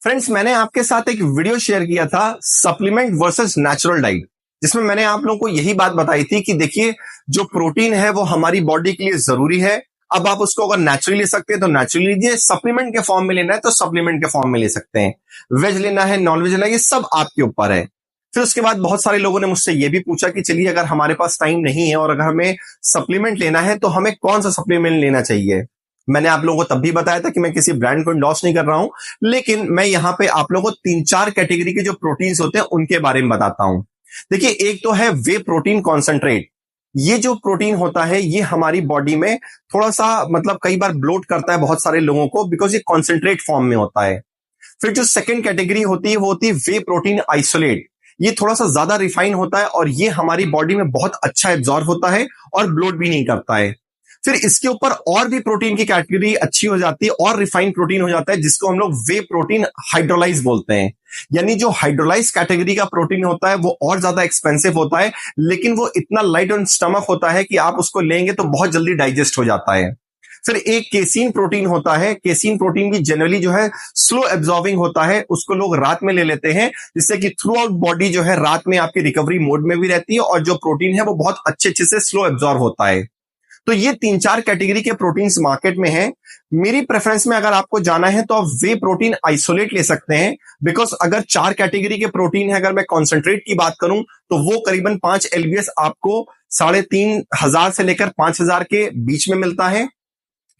Friends, मैंने आपके साथ एक वीडियो शेयर किया था सप्लीमेंट वर्सेस नेचुरल डाइट, जिसमें मैंने आप लोगों को यही बात बताई थी कि देखिए, जो प्रोटीन है वो हमारी बॉडी के लिए जरूरी है। अब आप उसको अगर नेचुरली ले सकते हैं तो नेचुरली लीजिए, सप्लीमेंट के फॉर्म में लेना है तो सप्लीमेंट के फॉर्म में ले सकते हैं, वेज लेना है नॉन वेज लेना है, ये सब आपके ऊपर है। फिर उसके बाद बहुत सारे लोगों ने मुझसे ये भी पूछा कि चलिए, अगर हमारे पास टाइम नहीं है और अगर हमें सप्लीमेंट लेना है तो हमें कौन सा सप्लीमेंट लेना चाहिए। मैंने आप लोगों को तब भी बताया था कि मैं किसी ब्रांड को इंडोर्स नहीं कर रहा हूं, लेकिन मैं यहां पे आप लोगों को 3-4 कैटेगरी के जो प्रोटीन्स होते हैं उनके बारे में बताता हूं। देखिए, एक तो है वे प्रोटीन कॉन्सेंट्रेट। ये जो प्रोटीन होता है ये हमारी बॉडी में थोड़ा सा मतलब कई बार ब्लोट करता है बहुत सारे लोगों को, बिकॉज ये कॉन्सेंट्रेट फॉर्म में होता है। फिर जो सेकेंड कैटेगरी होती है वो होती है वे प्रोटीन आइसोलेट। ये थोड़ा सा ज्यादा रिफाइन होता है और ये हमारी बॉडी में बहुत अच्छा एब्जॉर्ब होता है और ब्लोट भी नहीं करता है। फिर इसके ऊपर और भी प्रोटीन की कैटेगरी अच्छी हो जाती है और रिफाइंड प्रोटीन हो जाता है, जिसको हम लोग वे प्रोटीन हाइड्रोलाइज बोलते हैं। यानी जो हाइड्रोलाइज कैटेगरी का प्रोटीन होता है वो और ज्यादा एक्सपेंसिव होता है, लेकिन वो इतना लाइट ऑन स्टमक होता है कि आप उसको लेंगे तो बहुत जल्दी डाइजेस्ट हो जाता है। फिर एक केसीन प्रोटीन होता है। केसीन प्रोटीन भी जनरली जो है स्लो एब्जॉर्बिंग होता है, उसको लोग रात में ले लेते हैं, जिससे कि थ्रू आउट बॉडी जो है रात में आपकी रिकवरी मोड में भी रहती है और जो प्रोटीन है वो बहुत अच्छे से स्लो एब्जॉर्ब होता है। तो ये 3-4 कैटेगरी के प्रोटीन्स मार्केट में हैं। मेरी प्रेफरेंस में अगर आपको जाना है तो आप वे प्रोटीन आइसोलेट ले सकते हैं, बिकॉज अगर 4 कैटेगरी के प्रोटीन है, अगर मैं कॉन्सेंट्रेट की बात करूं तो वो करीबन 5 LBS आपको 3,500 से लेकर 5,000 के बीच में मिलता है।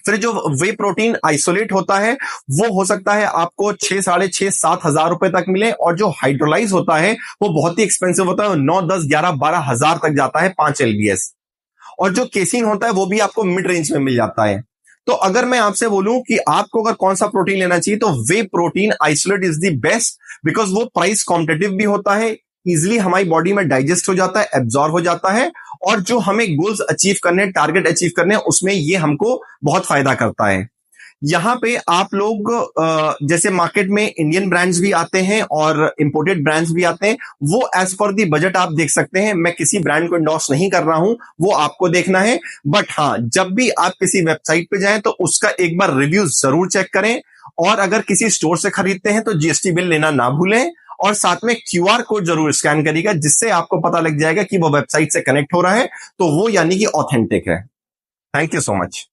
फिर जो वे प्रोटीन आइसोलेट होता है वो हो सकता है आपको 6, 6,500, 7,000 रुपए तक मिले, और जो हाइड्रोलाइज होता है वो बहुत ही एक्सपेंसिव होता है, 9, 10, 11, 12,000 तक जाता है 5 LBS। और जो केसिन होता है वो भी आपको मिड रेंज में मिल जाता है। तो अगर मैं आपसे बोलूं कि आपको अगर कौन सा प्रोटीन लेना चाहिए तो whey protein isolate is the best, because वो प्राइस कॉम्पिटिटिव भी होता है, इजिली हमारी बॉडी में डाइजेस्ट हो जाता है, एब्जॉर्ब हो जाता है, और जो हमें गोल्स अचीव करने, टारगेट अचीव करने, उसमें ये हमको बहुत फायदा करता है। यहाँ पे आप लोग जैसे मार्केट में इंडियन ब्रांड्स भी आते हैं और इंपोर्टेड ब्रांड्स भी आते हैं, वो एज पर दी बजट आप देख सकते हैं। मैं किसी ब्रांड को इंडोर्स नहीं कर रहा हूं, वो आपको देखना है। बट हाँ, जब भी आप किसी वेबसाइट पे जाएं तो उसका एक बार रिव्यू जरूर चेक करें, और अगर किसी स्टोर से खरीदते हैं तो GST बिल लेना ना भूलें, और साथ में QR कोड जरूर स्कैन करिएगा, जिससे आपको पता लग जाएगा कि वो वेबसाइट से कनेक्ट हो रहा है तो वो यानी कि ऑथेंटिक है। Thank you so much.